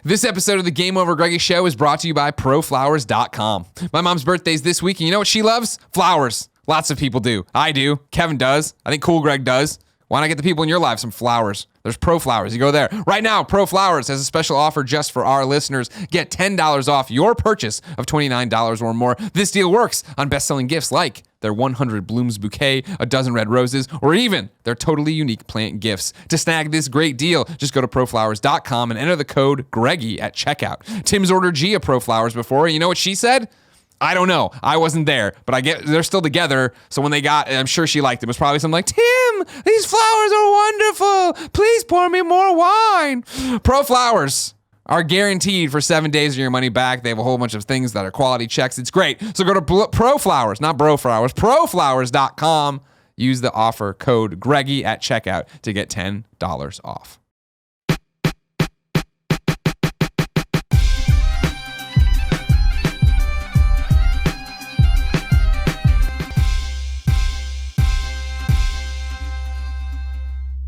This episode of the Game Over Greggy Show is brought to you by ProFlowers.com. My mom's birthday's this week, and you know what she loves? Flowers. Lots of people do. I do. Kevin does. I think Cool Greg does. Why not get the people in your life some flowers? There's Pro Flowers. You go there. Right now, Pro Flowers has a special offer just for our listeners. Get $10 off your purchase of $29 or more. This deal works on best-selling gifts like their 100 Blooms bouquet, a dozen red roses, or even their totally unique plant gifts. To snag this great deal, just go to proflowers.com and enter the code Greggy at checkout. Tim's ordered Gia Pro Flowers before, and you know what she said? I don't know. I wasn't there, but I get they're still together. So when they got, I'm sure she liked it. It was probably something like, Tim, these flowers are wonderful. Please pour me more wine. Pro Flowers are guaranteed for 7 days of your money back. They have a whole bunch of things that are quality checks. It's great. So go to Pro Flowers, not Bro Flowers, proflowers.com. Use the offer code Greggy at checkout to get $10 off.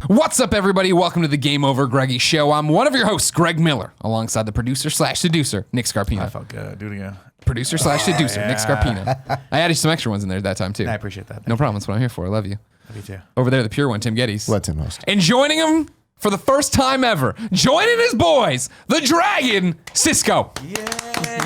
What's up, everybody? Welcome to the Game Over Greggy Show. I'm one of your hosts, Greg Miller, alongside the producer/seducer, Nick Scarpino. I felt good. Do it again. Producer/seducer, Nick Scarpino. I added some extra ones in there that time, too. I appreciate that. No problem. That's what I'm here for. I love you. Love you, too. Over there, the pure one, Tim Gettys. Let Tim host. And joining him for the first time ever, joining his boys, the Dragon, SisQo.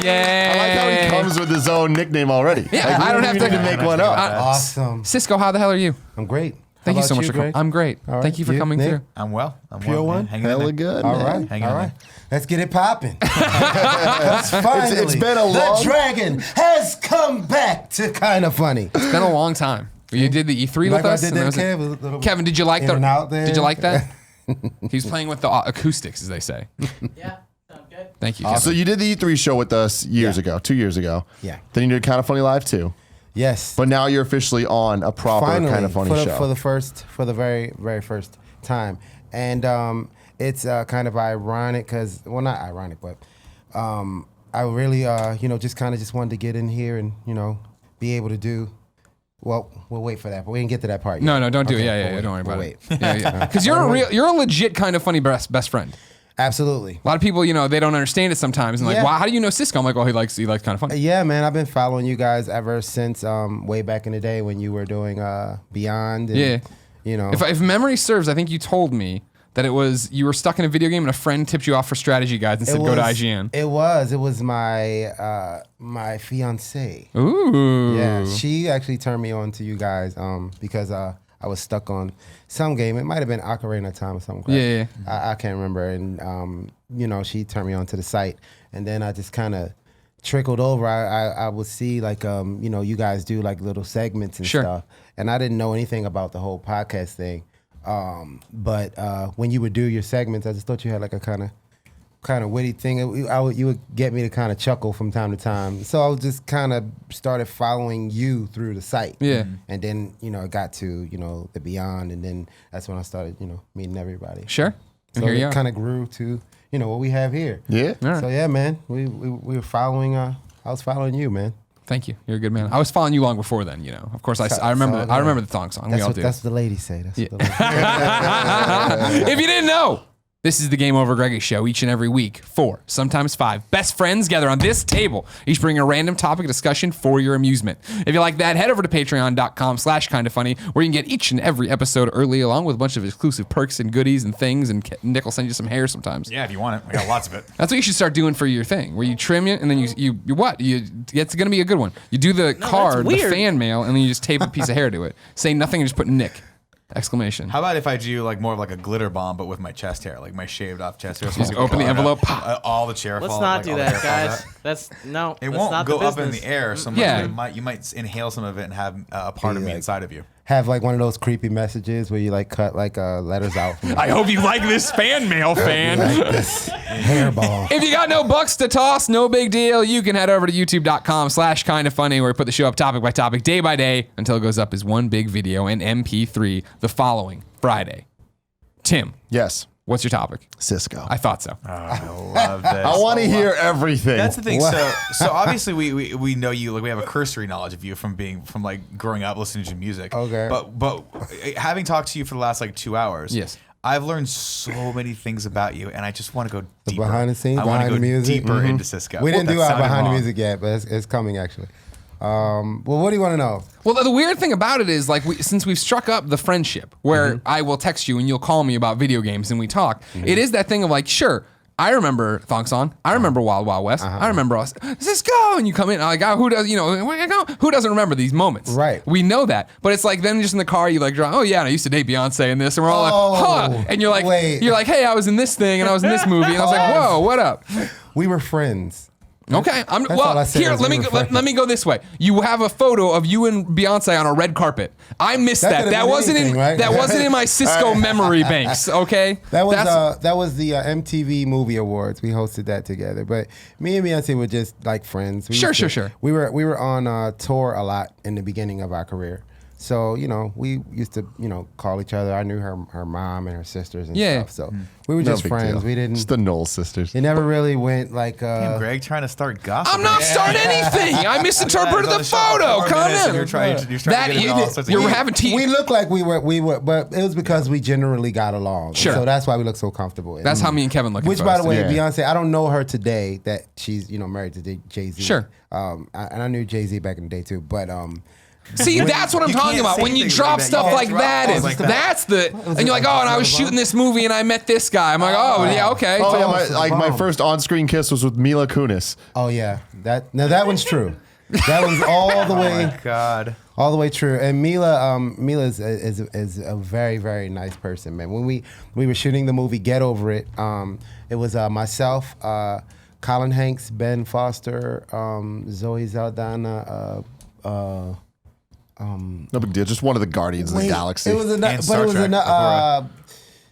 Yay. I like how he comes with his own nickname already. Yeah, like, I don't have to make one up. Awesome. SisQo, how the hell are you? I'm great. Thank you How so about much for coming. Greg? I'm great. All right. Thank you for coming Nick? through. I'm well. I'm Pure well, one? man. Hanging in Hella there. good, All man. right. Hanging All in right. Let's get it popping. Finally, It's been a long... The Dragon has come back to Kind of Funny. It's been a long time. You did the E3 Like with I us. did and that, was it- Kev, a little Kevin, did you like in and out there. Did you like that? He's playing with the acoustics, as they say. Yeah, sounds good. Thank you, Kevin. So you did the E3 show with us years ago, 2 years ago. Yeah. Then you did Kind of Funny Live too. Yes. But now you're officially on a proper Finally, Kind of Funny show. for the very, very first time. And it's kind of ironic because, well, not ironic, but I really, just wanted to get in here and, be able to do. Well, we'll wait for that, but we didn't get to that part yet. No, don't do it. Okay, Yeah, we'll don't worry wait. about We'll it. Yeah. Because you're a legit Kind of Funny best friend. Absolutely. A lot of people, they don't understand it sometimes, and like, Yeah. wow, how do you know SisQo? I'm like, well, he likes Kind of Funny. Yeah, man, I've been following you guys ever since way back in the day when you were doing Beyond. And, Yeah. If memory serves, I think you told me that it was you were stuck in a video game and a friend tipped you off for strategy guides and said go to IGN. It was my my fiance. Ooh. Yeah, she actually turned me on to you guys because I was stuck on some game. It might have been Ocarina of Time or something. Crap. Yeah. I can't remember. And she turned me on to the site, and then I just kind of trickled over. I would see like you guys do like little segments and Sure. stuff, and I didn't know anything about the whole podcast thing. But when you would do your segments, I just thought you had like a kind of witty thing. You would get me to kind of chuckle from time to time. So I just kind of started following you through the site. Yeah. And then, it got to, the Beyond. And then that's when I started, meeting everybody. Sure. And So here you it are. kind of grew to, what we have here. Yeah. All right. So yeah, man, we were following, I was following you, man. Thank you. You're a good man. I was following you long before then, Of course, I remember so, I remember the thong song. We all do. That's what the ladies say. That's what the ladies say. If you didn't know, this is the Game Over Greggy Show each and every week. 4, sometimes 5 best friends gather on this table, each bringing a random topic of discussion for your amusement. If you like that, head over to patreon.com/kindoffunny, where you can get each and every episode early, along with a bunch of exclusive perks and goodies and things, and Nick will send you some hair sometimes. Yeah, if you want it. I got lots of it. That's what you should start doing for your thing, where you trim it and then it's going to be a good one. You do the card, the weird. fan mail, and then you just tape a piece of hair to it. Say nothing and just put Nick! Exclamation. How about if I do like more of like a glitter bomb, but with my chest hair, like my shaved off chest hair? So Just when open the people envelope, pull it out, all the chair Let's fall, not like, do all the that, hair falls guys. out. That's no. It that's won't not go the up in business. the air so much. Yeah. You might inhale some of it and have a part of me like- inside of you. Have like one of those creepy messages where you like cut like letters out from I hope you like this fan mail, fan. this hairball. If you got no bucks to toss, no big deal. You can head over to youtube.com/kindoffunny, where we put the show up topic by topic, day by day, until it goes up as one big video in MP3 the following Friday. Tim, Yes. what's your topic? SisQo. I thought so. I love this. I want to hear everything. That's the thing. What? So obviously we know you, like we have a cursory knowledge of you from like growing up listening to music. Okay. But having talked to you for the last like 2 hours. Yes. I've learned so many things about you, and I just want to go deeper. Behind the scenes, I want behind to the go music. deeper into SisQo. We didn't That do our sounded behind the wrong. music yet, but it's coming actually. Well, what do you want to know? Well, the weird thing about it is, like, since we've struck up the friendship where I will text you and you'll call me about video games and we talk, it is that thing of like, sure, I remember Thong Song, I remember Wild Wild West, I remember us. SisQo, and you come in, like, oh, who does, who doesn't remember these moments? Right. We know that, but it's like then just in the car, you like, oh yeah, and I used to date Beyonce in this, and we're all like, huh, and you're like, wait. hey, I was in this thing and I was in this movie, and I was like, whoa, what up? We were friends. Okay, That's all I said here. was Let we me were go, let, friends. let me go this way. You have a photo of you and Beyonce on a red carpet. I missed That that. could've That been wasn't in anything, right? that wasn't in my SisQo memory banks. Okay, That was That's- that was the MTV Movie Awards. We hosted that together. But me and Beyonce were just like friends. We Sure, used to- sure. We were on tour a lot in the beginning of our career. So, we used to, call each other. I knew her mom and her sisters and Yeah. stuff. So we were No just big friends. deal. We didn't. Just the Knowles sisters. It never really went like. Damn, Greg, trying to start gossip. I'm not starting anything. I misinterpreted the photo. Come in. You're trying to That get into all sorts of you're heat. having tea. We looked like we were, but it was because we generally got along. Sure. So that's why we look so comfortable. That's how me and Kevin look. Which, by the way, Yeah. Beyonce, I don't know her today that she's married to Jay-Z. Sure. And I knew Jay-Z back in the day too, but See, that's what I'm you talking can't about. say When you things drop like that. stuff You like can't drop that, things is like that. that's the and you're like, oh, and I was shooting this movie and I met this guy. I'm like, oh, yeah, okay. Oh, So- yeah, my first on-screen kiss was with Mila Kunis. oh yeah, that one's true. That one's all the Oh way, my God. all the way true. And Mila is a very, very nice person, man. When we were shooting the movie Get Over It, it was myself, Colin Hanks, Ben Foster, Zoe Saldana. No big deal. Just one of the Guardians of the Galaxy. It was And but Star it was Trek,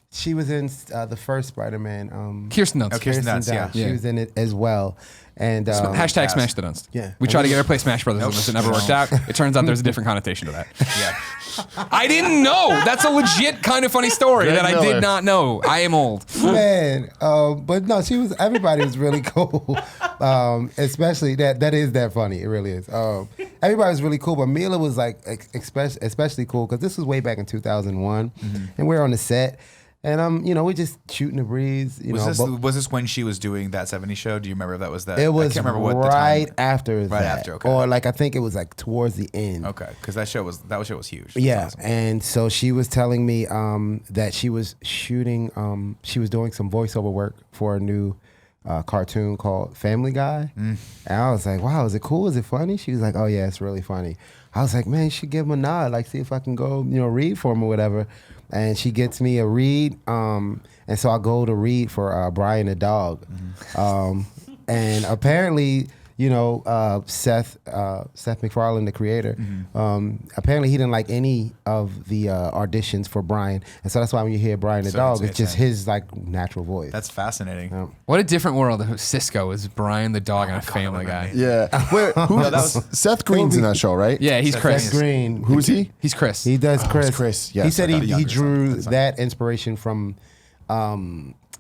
she was in the first Spider-Man. Kirsten Dunst. Okay. Kirsten Dunst, yeah. She was in it as well. And Hashtag smash the Dunst. Yeah. We tried to get her to play Smash Brothers, and this it never worked out. It turns out there's a different connotation to that. Yeah. I didn't know. That's a legit kind of funny story Greg that I Miller. did not know. I am old. man, but no, everybody was really cool. Especially that is that funny. It really is. Everybody was really cool, but Mila was like especially cool because this was way back in 2001, and we were on the set. And we're just shooting the breeze. Was this when she was doing that 70s show? Do you remember if that was that? It was I can't remember what the right time. after that. Right after, okay. Or I think it was like towards the end. Okay, because that show was huge. That's Yeah, awesome. and so she was telling me that she was shooting, she was doing some voiceover work for a new cartoon called Family Guy. And I was like, wow, is it cool? Is it funny? She was like, oh yeah, it's really funny. I was like, man, you should give him a nod, like see if I can go, read for him or whatever. And she gets me a read, and so I go to read for Brian the dog. And apparently, Seth MacFarlane, the creator, apparently he didn't like any of the auditions for Brian, and so that's why when you hear Brian the So dog, it's it's just his natural voice. That's fascinating. What a different world. SisQo is Brian the dog and a Family Guy. Yeah. Wait, Seth Green's in that show, right? Yeah, he's Chris. Seth Green. Who's he? He's Chris. He does Chris. Chris, yes, he said I got he younger drew son. that inspiration from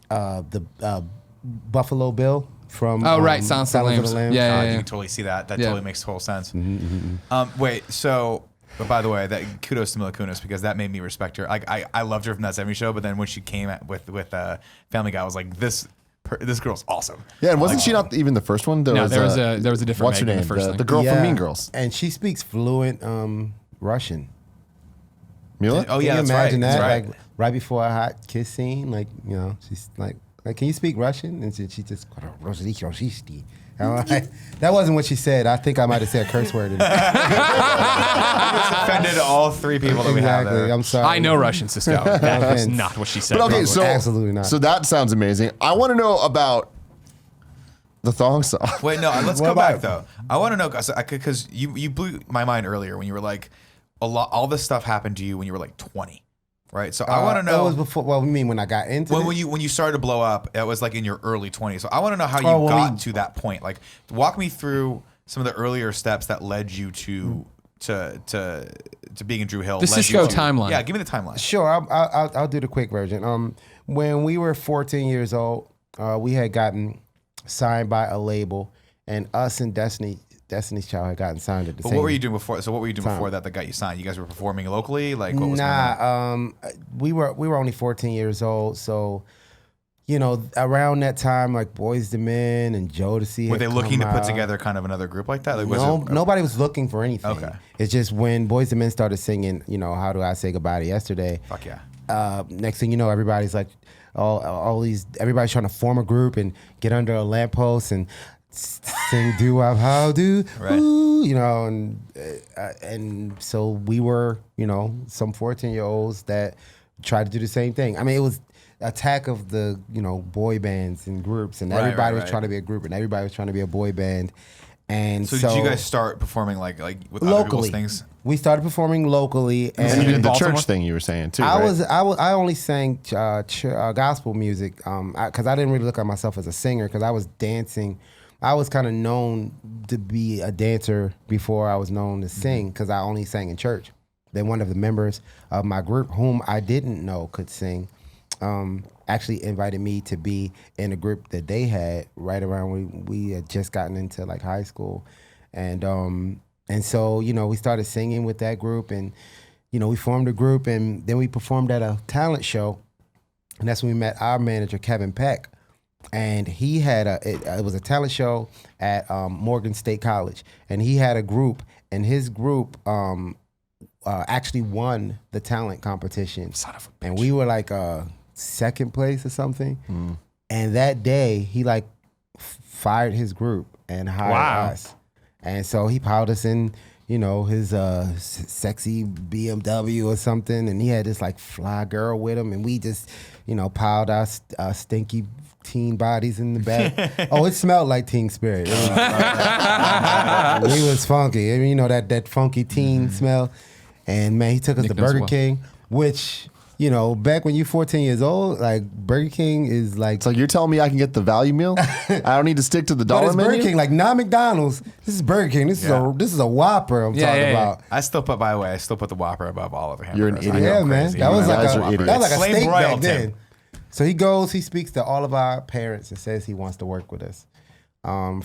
the Buffalo Bill from Oh, right, Silence of the Lambs. Yeah, You yeah. can totally see that. That Yeah. totally makes total sense. Wait, so, but by the way, that kudos to Mila Kunis because that made me respect her. I loved her from that 70s show, but then when she came with Family Guy, I was like, this girl's awesome. Yeah, and wasn't she not even the first one? No, there was a different What's her Meg in name? the first thing. The girl Yeah. from Mean Girls. And she speaks fluent Russian. Mila? Oh Can yeah, you that's imagine right. that? That's right. Like right before a hot kiss scene, she's like, can you speak Russian? And she just I'm like, that wasn't what she said. I think I might have said a curse word. Offended all three people that we have Exactly. there. I'm sorry. I know Russian, SisQo. That's offense. not what she said. But okay, so Absolutely not. So that sounds amazing. I want to know about the thong song. Wait, no, let's What go back about- though. I want to know because you blew my mind earlier when you were like, all this stuff happened to you when you were like 20, right? So I want to know. It was before. Well, you mean when I got into when it? you started to blow up, it was like in your early 20s. So I want to know how you Oh, well, got we- to that point. Like, walk me through some of the earlier steps that led you to being in Drew Hill. The led you SisQo to- timeline. Yeah, give me the timeline. Sure, I'll do the quick version. When we were 14 years old, we had gotten signed by a label, and us and Destiny Destiny's Child had gotten signed at the But same. what were you doing before? So what were you doing time. before that got you signed? You guys were performing locally? Like what was going on? We were only 14 years old, so around that time, like Boyz II Men and Jodeci. Were they looking to put together kind of another group like that? Like, Nobody was looking for anything. Okay. It's just when Boyz II Men started singing, How Do I Say Goodbye to Yesterday? Fuck yeah. Next thing you know, everybody's like, everybody's trying to form a group and get under a lamppost and sing doo-wop, how do, Right. ooh, and so we were, some 14-year-olds that tried to do the same thing. I mean, it was attack of the, boy bands and groups, and everybody was trying to be a group, and everybody was trying to be a boy band. And So did you guys start performing like with other locally? people's things? We started performing locally, And you did the Baltimore? church thing you were saying too. I right? I only sang gospel music because I didn't really look at myself as a singer because I was dancing. I was kind of known to be a dancer before I was known to sing because I only sang in church. Then one of the members of my group, whom I didn't know could sing, actually invited me to be in a group that they had right around when we had just gotten into like high school, and so we started singing with that group, and we formed a group, and then we performed at a talent show, and that's when we met our manager Kevin Peck, and he had it was a talent show at Morgan State College, and he had a group, and his group actually won the talent competition. Son of a bitch. And we were like second place or something. And that day he like fired his group and hired us. And so he piled us in, his sexy BMW or something, and he had this like fly girl with him, and we just, piled our stinky teen bodies in the back. Oh, it smelled like Teen Spirit. It was funky. I mean, that funky teen smell. And man, he took us Nick to knows Burger well. King, which, back when you're 14 years old, like Burger King is like. So you're telling me I can get the value meal? I don't need to stick to the But dollar it's menu? Burger King, like not McDonald's. This is Burger King. This is a Whopper I'm talking about. I still put the Whopper above all of the hamburgers. You're an idiot. Yeah, man. Crazy. That was You like guys are a idiots. Flame steak broiled back then. Tim. So he speaks to all of our parents and says he wants to work with us.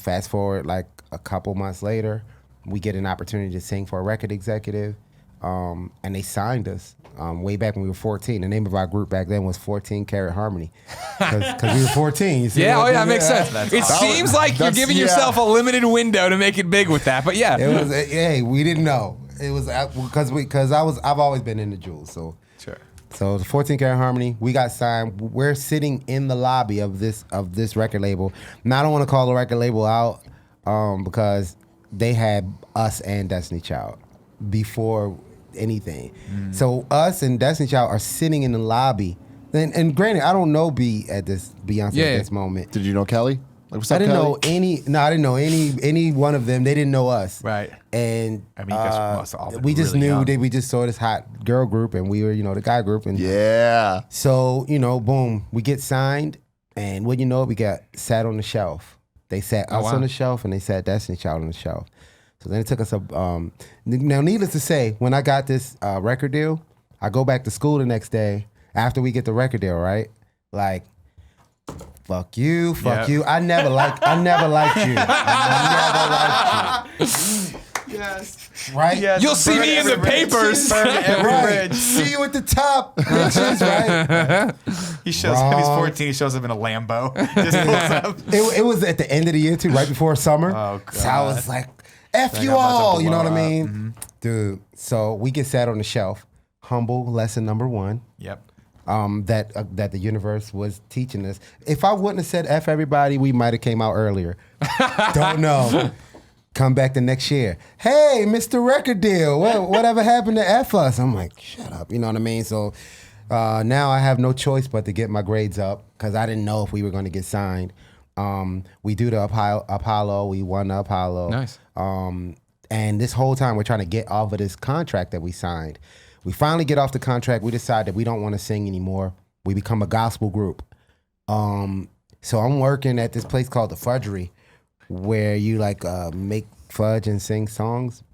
Fast forward like a couple months later, we get an opportunity to sing for a record executive, and they signed us way back when we were 14. The name of our group back then was 14 Karat Harmony because we were 14. You see Yeah, what I'm makes saying? sense. It seems like you're giving yourself a limited window to make it big with that, but yeah. It was hey, we didn't know. It was because I've always been into jewels, so. Sure. So the 14 Karat Harmony, we got signed. We're sitting in the lobby of this record label. Now I don't want to call the record label out because they had us and Destiny Child before anything. So us and Destiny Child are sitting in the lobby. And granted, I don't know Beyonce at this moment. Did you know Kelly? Like, what's I up, didn't Kelly? know I didn't know any one of them. They didn't know us. Right. And I mean, you guys must have all been we just really knew young. that we just saw this hot girl group, and we were, the guy group. And Yeah. so, boom, we get signed, and what we got sat on the shelf. They sat us wow. on the shelf, and they sat Destiny Child on the shelf. So then it took us now needless to say, when I got this record deal, I go back to school the next day after we get the record deal, right? Like, fuck you. I never liked you. I never liked you. Yes. Right? Yes. You'll see me in the papers. Right. See you at the top, bitches, right? He shows up. He's Wrong. 14. He shows up in a Lambo. Just pulls up. It was at the end of the year too, right before summer. Oh, God. So I was like, F you I'm about to all, you know what I blow up. mean? Dude, so we get sat on the shelf. Humble lesson number 1. Yep. That the universe was teaching us. If I wouldn't have said F everybody, we might have came out earlier. Don't know. Come back the next year. Hey, Mr. Record Deal, whatever happened to F us? I'm like, shut up. You know what I mean? So now I have no choice but to get my grades up because I didn't know if we were going to get signed. We do the Apollo. We won the Apollo. Nice. And this whole time we're trying to get off of this contract that we signed. We finally get off the contract. We decide that we don't want to sing anymore. We become a gospel group. So I'm working at this place called the Fudgery, where you make fudge and sing songs.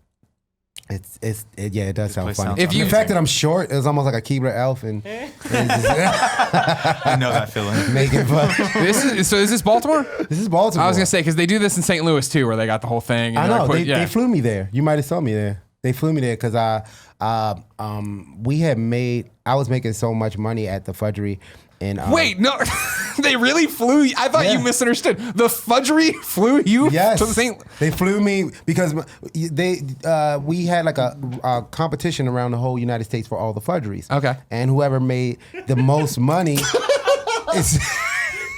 It does sound place funny. sounds If you- The fact that I'm short, it's almost like a Keebler elf and I know that feeling. making fun. Is this Baltimore? This is Baltimore. I was gonna say because they do this in St. Louis too, where they got the whole thing. And I they're know like, they flew me there. You might have saw me there. They flew me there because we had made. I was making so much money at the Fudgery. And Wait, no, they really flew you? I thought you Yeah. misunderstood. The Fudgery flew you Yes, to the St. they flew me because we had like a competition around the whole United States for all the fudgeries. Okay. And whoever made the most money,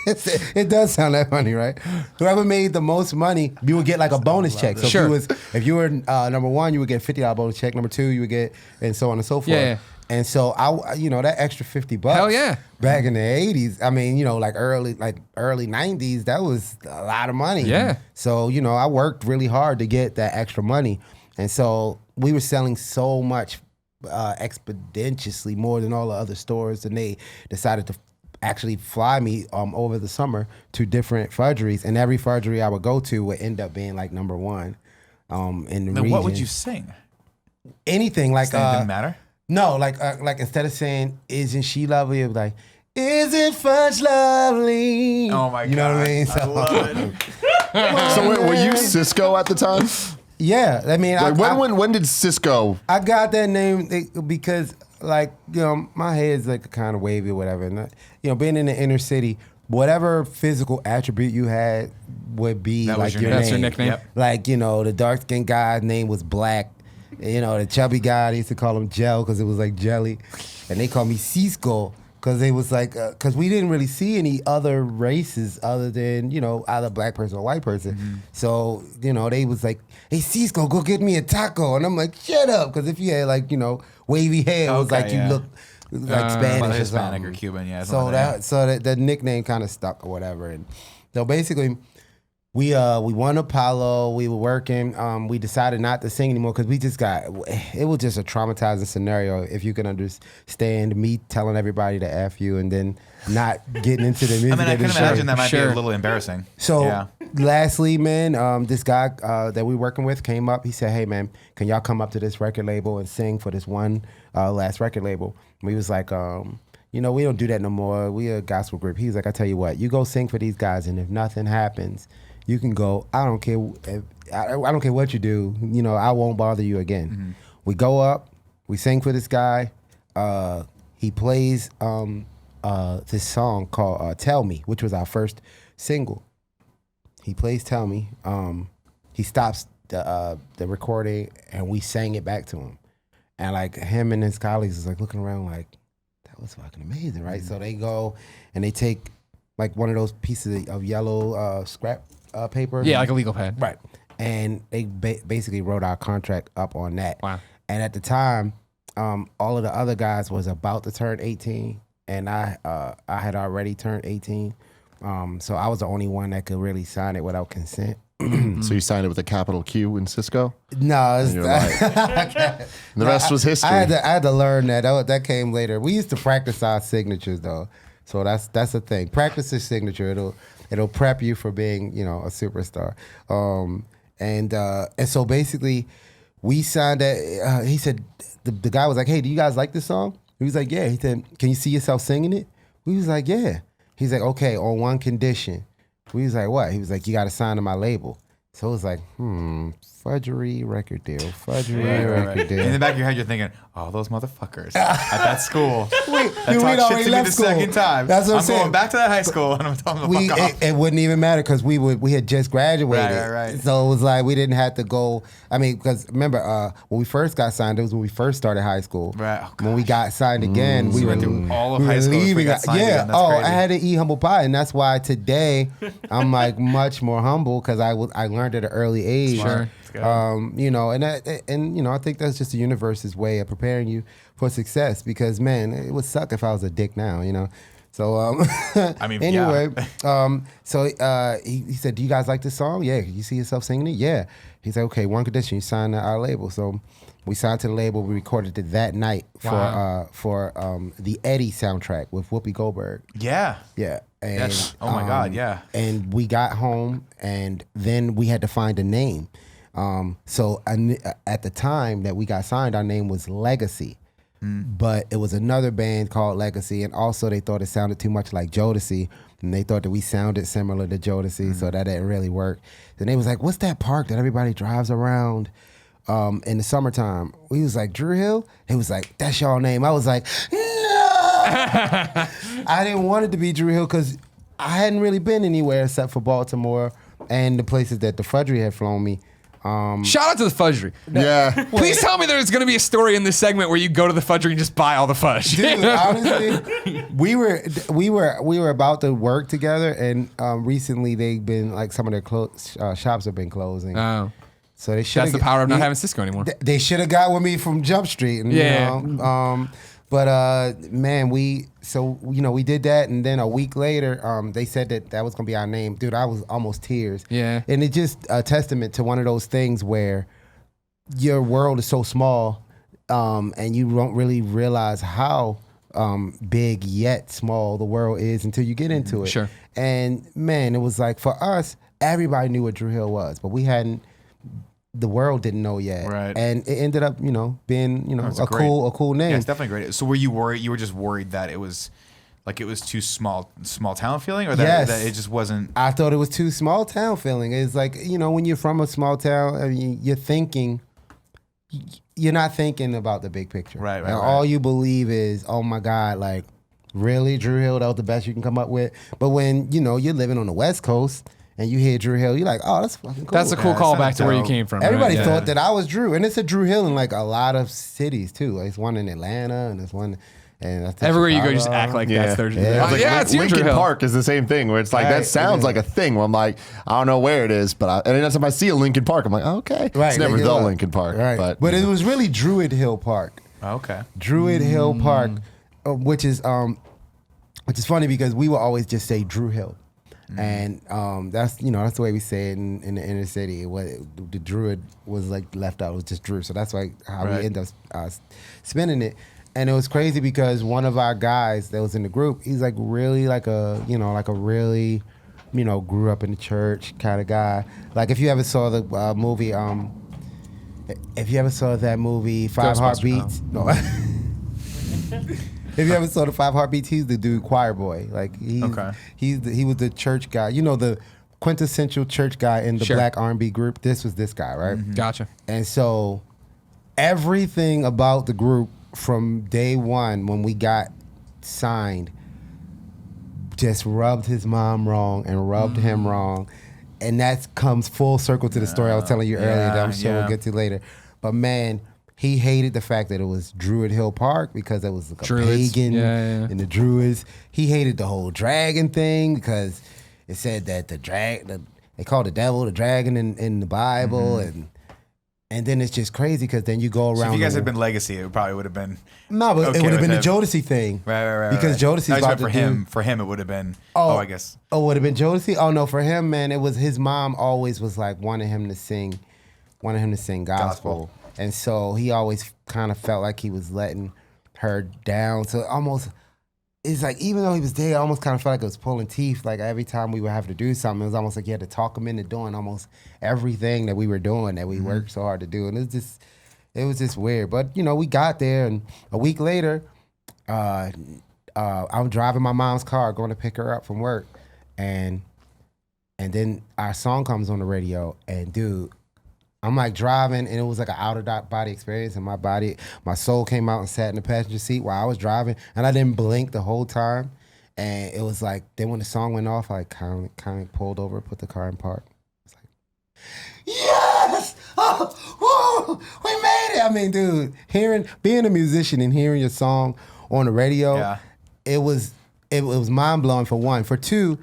it does sound that funny, right? Whoever made the most money, you would get like a bonus check. So Sure. if you were number one, you would get a $50 bonus check. Number two, you would get, and so on and so forth. Yeah. And so that extra $50. Hell yeah. Back in the 80s, I mean, like early 90s, that was a lot of money. Yeah. So, I worked really hard to get that extra money. And so we were selling so much exponentially more than all the other stores, and they decided to actually fly me over the summer to different fudgeries, and every fudgery I would go to would end up being like number one in the Now, region. what would you sing? Anything like Didn't matter. no, like instead of saying "Isn't she lovely," it was like "Isn't Fudge lovely?" Oh my god! You know what I mean? I love it. So were you SisQo at the time? Yeah, I mean, When did SisQo? I got that name because, like, my head's like kind of wavy or whatever. And, being in the inner city, whatever physical attribute you had would be That was like your your name. name. That's your nickname? Yep. Like, the dark skinned guy's name was Black. The chubby guy, they used to call him Gel because it was like jelly. And they called me SisQo because they was like, because we didn't really see any other races other than, either black person or white person. Mm-hmm. So, they was like, hey, SisQo, go get me a taco. And I'm like, shut up. Because if you had like, wavy hair, it was Okay, like yeah. you looked like Spanish or Hispanic something. or Cuban, yeah. So something like that the nickname kind of stuck or whatever. And so basically, we won Apollo. We were working. We decided not to sing anymore because it was just a traumatizing scenario. If you can understand me telling everybody to F you and then not getting into the music. I can industry. imagine that might be Sure. a little embarrassing. So yeah. lastly, man, this guy that we working with came up. He said, hey, man, can y'all come up to this record label and sing for this one last record label? And we was like, we don't do that no more. We a gospel group. He was like, I tell you what, you go sing for these guys, and if nothing happens, you can go. I don't care. I don't care what you do. I won't bother you again. Mm-hmm. We go up. We sing for this guy. He plays this song called "Tell Me," which was our first single. He plays "Tell Me." He stops the recording, and we sang it back to him. And like him and his colleagues is like looking around like, that was fucking amazing, right? So they go and they take like one of those pieces of yellow scrap paper. Yeah, like a legal pad. Right. And they basically wrote our contract up on that. Wow. And at the time, all of the other guys was about to turn 18, and I had already turned 18. So I was the only one that could really sign it without consent. So you signed it with a capital Q in SisQo? No, it's And you're like, and the rest was history. I had to learn that. That came later. We used to practice our signatures though, so that's the thing. Practice your signature. It'll prep you for being a superstar. And so basically, we signed that. He said the guy was like, "Hey, do you guys like this song?" He was like, "Yeah." He said, "Can you see yourself singing it?" We was like, "Yeah." He's like, "Okay, on one condition." We was like, "What?" He was like, "You got to sign to my label." So it was like, fudgery record deal, record deal. In the back of your head, you're thinking, "Oh, those motherfuckers at that school that we'd talked already shit to me left the school. second time. That's what I'm saying. going back to that high school, and I'm telling them to fuck off." It wouldn't even matter because we had just graduated. Right. So it was like we didn't have to go. I mean, because remember when we first got signed, it was when we first started high school. Right. Oh, When we got signed again, we went were through all of we high were school before we leaving. got signed Yeah. again. That's Oh, crazy. I had to eat humble pie, and that's why today I'm like much more humble because I learned at an early age. Sure. And I think that's just the universe's way of preparing you for success. Because man, it would suck if I was a dick now. So I mean, anyway, yeah. so he said, "Do you guys like this song? Yeah. You see yourself singing it? Yeah." He said, "Okay, one condition: you sign to our label." So we signed to the label. We recorded it that night for the Eddie soundtrack with Whoopi Goldberg. Yeah. Yeah. And, Yes. Oh my God, yeah. And we got home, and then we had to find a name. So at the time that we got signed, our name was Legacy. But it was another band called Legacy, and also they thought it sounded too much like Jodeci, and they thought that we sounded similar to Jodeci, so that didn't really work. Then they was like, what's that park that everybody drives around in the summertime? We was like, Drew Hill? He was like, that's y'all name. I was like, no! I didn't want it to be Drew Hill because I hadn't really been anywhere except for Baltimore and the places that the Fudgery had flown me. Shout out to the Fudgery. Yeah. Please tell me there's going to be a story in this segment where you go to the Fudgery and just buy all the fudge. Dude, honestly, we were about to work together, and recently they've been like some of their shops have been closing. Oh. So they should. That's the power of not having SisQo anymore. They should have got with me from Jump Street, and Yeah. you know, but man, we did that, and then a week later, they said that was gonna be our name. Dude, I was almost tears. Yeah. And it's just a testament to one of those things where your world is so small, and you don't really realize how big yet small the world is until you get into it. Sure. And man, it was like for us, everybody knew what Drew Hill was, but we hadn't. The world didn't know yet, Right. And it ended up, being, That's a great. cool name. Yeah, it's definitely great. So were you worried? You were just worried that it was too small town feeling, or that, Yes. that it just wasn't. I thought it was too small town feeling. It's like, when you're from a small town, I mean, you're not thinking about the big picture. Right. And all you believe is, oh my God, like, really, Drew Hill, that was the best you can come up with. But when, you're living on the West Coast and you hear Drew Hill, you're like, oh, that's fucking cool. That's a cool callback to where you came from. Everybody right? thought that I was Drew. And it's a Drew Hill in like a lot of cities too. Like, it's one in Atlanta and there's one and that's Everywhere you go, Chicago. you just act like Yeah. that's their. Yeah. Oh, Like yeah, it's you, Drew Lincoln Hill. Park is the same thing where it's like Right, that sounds it is. like a thing where I'm like, I don't know where it is, but and anytime I see a Lincoln Park, I'm like, oh, okay. Right, It's never Lincoln the Park. Lincoln Park. Right. But it was really Druid Hill Park. Oh, okay. Druid Hill Park, which is funny because we will always just say Drew Hill, and that's the way we say it in the inner city. The Druid was like left out; it was just Drew, so that's why how Right. we end up spinning it. And it was crazy because one of our guys that was in the group, he's like really like a really grew up in the church kind of guy. Like if you ever saw the movie, if you ever saw that movie Five Heartbeats, no. If you ever saw the Five Heartbeats, he's the dude choir boy. Like he was the church guy. The quintessential church guy in the Sure. black R&B group. This was this guy, right? Gotcha. And so everything about the group from day one when we got signed just rubbed his mom wrong and rubbed him wrong. And that comes full circle to the story I was telling you earlier that I'm sure we'll get to later. But man, he hated the fact that it was Druid Hill Park because it was like a Druids. pagan Yeah. and the Druids. He hated the whole dragon thing because it said that they called the devil the dragon in the Bible, and then it's just crazy because then you go around. So if you guys the- had been Legacy, it probably would have been. no, but okay it would have with been the him. Jodeci thing, Right. Because right. Jodeci's I just about meant to for do- him. For him, it would have been. Oh, I guess. Oh, would have been Jodeci? Oh no, for him, man, it was his mom always was like wanting him to sing gospel. And so he always kind of felt like he was letting her down. So almost it's like even though he was there, I almost kind of felt like it was pulling teeth. Like every time we would have to do something, it was almost like you had to talk him into doing almost everything that we were doing that we worked so hard to do. And it was just weird. But we got there, and a week later, I'm driving my mom's car, going to pick her up from work, and then our song comes on the radio, and dude, I'm like driving, and it was like an out of body experience, and my soul came out and sat in the passenger seat while I was driving, and I didn't blink the whole time, and it was like then when the song went off, I kind of pulled over, put the car in park. It's like, yes, oh, woo, we made it. I mean, dude, being a musician and hearing your song on the radio, it was mind blowing for one. For two,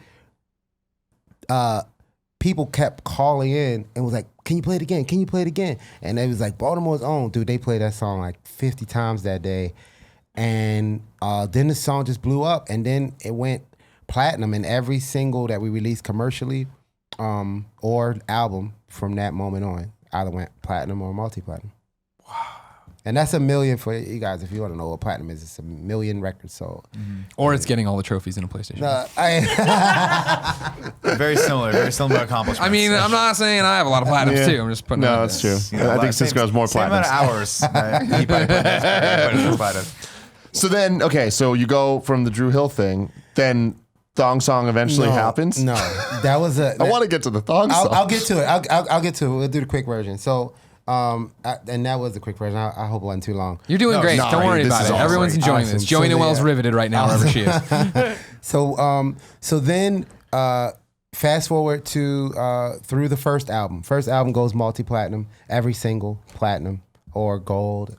people kept calling in and was like, can you play it again? Can you play it again? And it was like Baltimore's own. Dude, they played that song like 50 times that day. And then the song just blew up, and then it went platinum in every single that we released commercially or album from that moment on. Either went platinum or multi-platinum. Wow. And that's a million for you guys. If you want to know what platinum is, it's 1 million records sold. Or it's getting all the trophies in a PlayStation. Very similar accomplishments. I mean, I'm not saying I have a lot of platinums too. I'm just putting it No, out that's there. true. You know, I think same- SisQo has more same amount of platinums. hours. He probably put in his platinum. So then, okay, so you go from the Drew Hill thing, then Thong Song eventually happens. No, that was a. I want to get to the Thong Song. I'll get to it. I'll get to it. We'll do the quick version. So, and that was the quick version. I hope it wasn't too long. You're doing great. no, Don't worry this about is it. awesome. Everyone's enjoying Awesome. this. Joey So Noel's yeah. riveted right now, wherever she is. So then fast forward to through the first album. First album goes multi-platinum. Every single platinum or gold.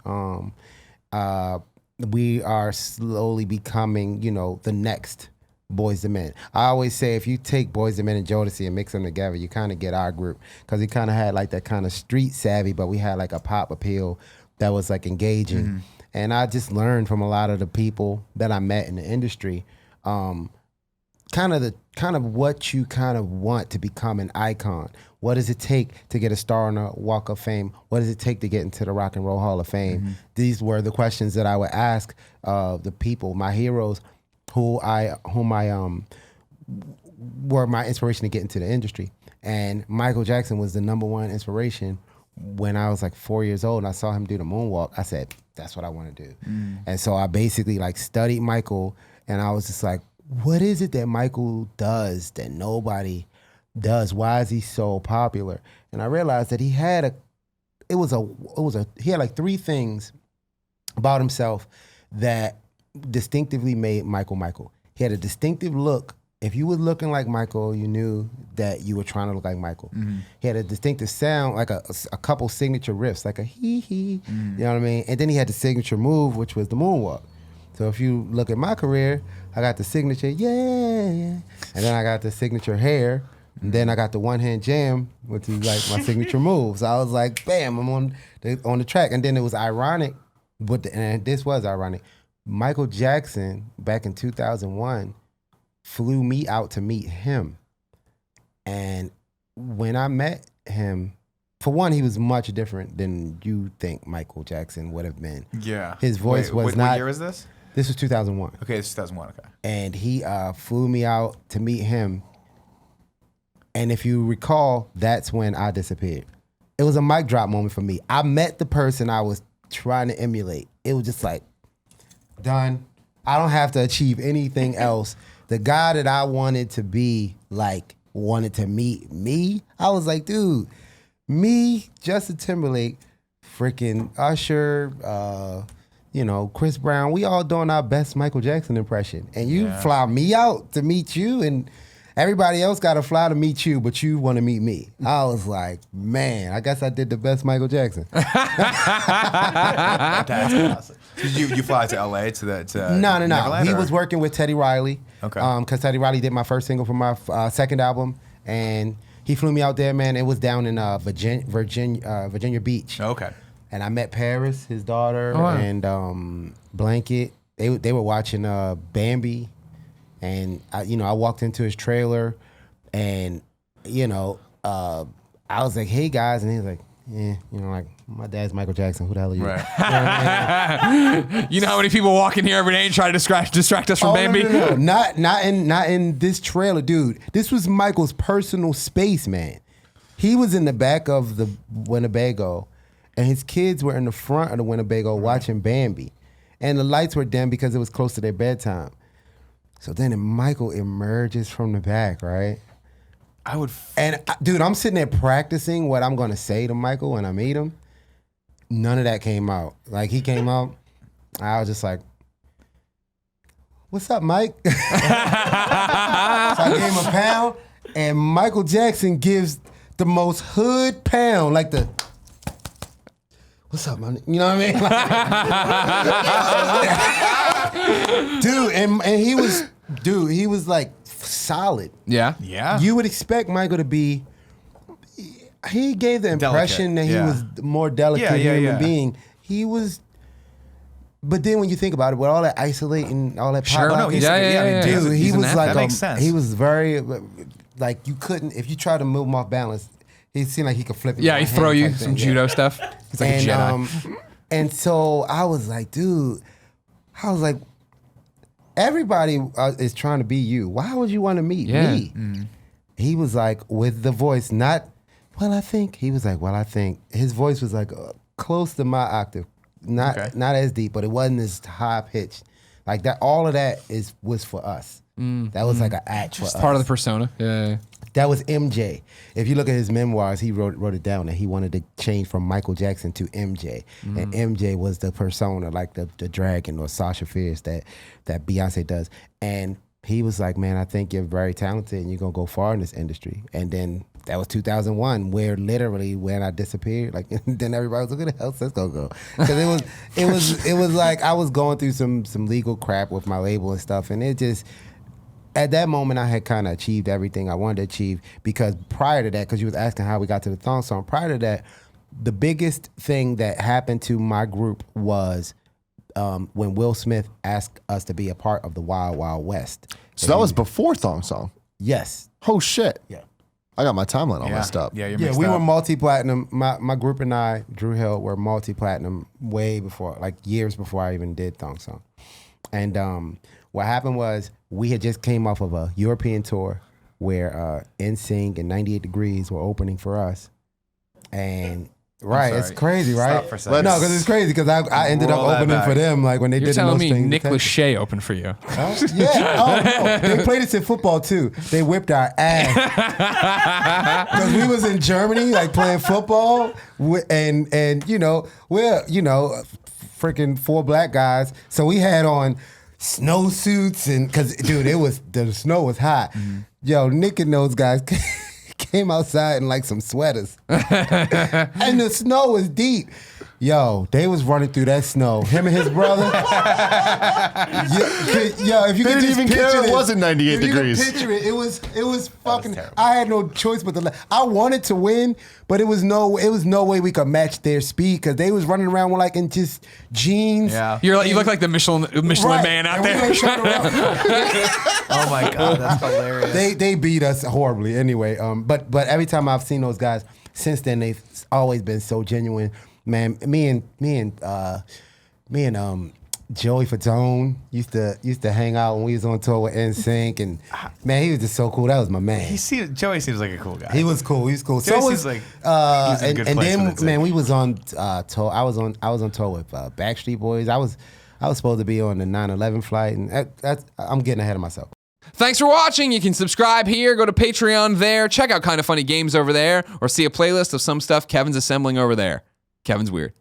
We are slowly becoming, the next Boyz II Men. I always say if you take Boyz II Men and Jodeci and mix them together, you kind of get our group, because we kind of had like that kind of street savvy, but we had like a pop appeal that was like engaging. And I just learned from a lot of the people that I met in the industry, kind of what you kind of want to become an icon. What does it take to get a star on a Walk of Fame? What does it take to get into the Rock and Roll Hall of Fame? These were the questions that I would ask the people, my heroes, whom I were my inspiration to get into the industry. And Michael Jackson was the #1 inspiration. When I was like 4 years old and I saw him do the moonwalk, I said, that's what I want to do. And so I basically like studied Michael, and I was just like, what is it that Michael does that nobody does? Why is he so popular? And I realized that he had like 3 things about himself that distinctively made Michael. He had a distinctive look. If you were looking like Michael, you knew that you were trying to look like Michael. He had a distinctive sound, like a couple signature riffs, like a hee-hee, you know what I mean? And then he had the signature move, which was the moonwalk. So if you look at my career, I got the signature, yeah. And then I got the signature hair. And then I got the one-hand jam, which is like my signature move. So I was like, bam, I'm on the track. And then it was ironic, and this was ironic. Michael Jackson, back in 2001, flew me out to meet him. And when I met him, for one, he was much different than you think Michael Jackson would have been. Yeah. His voice was not... What year was this? This was 2001. Okay, it's 2001, okay. And he flew me out to meet him. And if you recall, that's when I disappeared. It was a mic drop moment for me. I met the person I was trying to emulate. It was just like, done. I don't have to achieve anything else. The guy that I wanted to be like wanted to meet me. I was like, dude, me, Justin Timberlake, freaking Usher, Chris Brown, we all doing our best Michael Jackson impression. And you fly me out to meet you, and everybody else got to fly to meet you, but you want to meet me. I was like, man, I guess I did the best Michael Jackson. That's awesome. Did you fly to LA to No. Neverland, He or? was working with Teddy Riley. Okay. Because Teddy Riley did my first single for my second album, and he flew me out there, man. It was down in Virginia Beach. Okay. And I met Paris, his daughter, wow. and Blanket. They were watching Bambi, and I walked into his trailer, and I was like, "Hey guys," and he was like, "Yeah, like my dad's Michael Jackson. Who the hell are you?" Right. You know how many people walk in here every day and try to distract us from Bambi? No. Not in this trailer, dude. This was Michael's personal space, man. He was in the back of the Winnebago, and his kids were in the front of the Winnebago watching Bambi, and the lights were dim because it was close to their bedtime. So then Michael emerges from the back, right? Dude, I'm sitting there practicing what I'm gonna say to Michael when I meet him. None of that came out. Like, he came out, I was just like, "What's up, Mike?" So I gave him a pound, and Michael Jackson gives the most hood pound, like the, "What's up, man?" You know what I mean? Dude, and he was like solid. Yeah. Yeah. You would expect Michael to be. He gave the impression Delicate, that he was a more delicate human being. He was, but then when you think about it, with all that isolating, all that Sure, pop no, out, he's- Yeah. dude, he he's an was athlete. like That makes sense. he was very like, you couldn't, if you tried to move him off balance, he seemed like he could flip it. Yeah, with he one throw hand you type some thing, judo stuff. He's like a Jedi. And so I was like, dude, everybody is trying to be you. Why would you want to meet me? He was like, with the voice, not, well, I think. He was like, well, I think. His voice was like close to my octave. Not as deep, but it wasn't as high pitched. Like that, all of that was for us. That was like an act for us. Part of the persona. Yeah. That was MJ. If you look at his memoirs, he wrote it down that he wanted to change from Michael Jackson to MJ. And MJ was the persona, like the dragon or Sasha Fierce that Beyonce does. And he was like, man, I think you're very talented and you're going to go far in this industry. And then that was 2001, where literally when I disappeared, like then everybody was like, where the hell SisQo go? Because it was like I was going through some legal crap with my label and stuff, and it just, at that moment I had kind of achieved everything I wanted to achieve. Because prior to that, because you was asking how we got to the thong song, prior to that, the biggest thing that happened to my group was when Will Smith asked us to be a part of the Wild Wild West. So that was before Thong Song. Yes. Oh shit. Yeah. I got my timeline all messed up. Yeah, you're Yeah, mixed we up. were multi-platinum. My group and I, Drew Hill, were multi-platinum way before, like years before I even did Thong Song. And what happened was we had just came off of a European tour where NSYNC and 98 Degrees were opening for us. And right, it's crazy, right? Stop for a second. No, because it's crazy because I ended up Roll that opening back. for them, like when they You're did the telling No me Strings Nick Attached. Lachey opened for you. Yeah. Oh no, they played us in football too. They whipped our ass because we was in Germany, like playing football, and we're freaking 4 black guys, so we had on snowsuits and because dude, the snow was hot. Yo, Nick and those guys came outside in like some sweaters, and the snow was deep. Yo, they was running through that snow. Him and his brother. Yo, if you They could didn't just even care picture it this. wasn't 98 If you could degrees. picture it. It was fucking. terrible. I had no choice but to. I wanted to win, but it was no way we could match their speed because they was running around with like in just jeans. Yeah. You look like the Michelin Right. man out And we there. ain't trying to Oh my God, that's hilarious. They beat us horribly anyway. But every time I've seen those guys since then, they've always been so genuine. Man, me and Joey Fatone used to hang out when we was on tour with NSYNC, and man, he was just so cool. That was my man. Joey seems like a cool guy. He was cool. He was cool. Joey So seems was like he's in a good and place then with NSYNC. man, we was on tour. I was on tour with Backstreet Boys. I was supposed to be on the 9/11 flight, and I'm getting ahead of myself. Thanks for watching. You can subscribe here, go to Patreon there, check out Kinda Funny Games over there, or see a playlist of some stuff Kevin's assembling over there. Kevin's weird.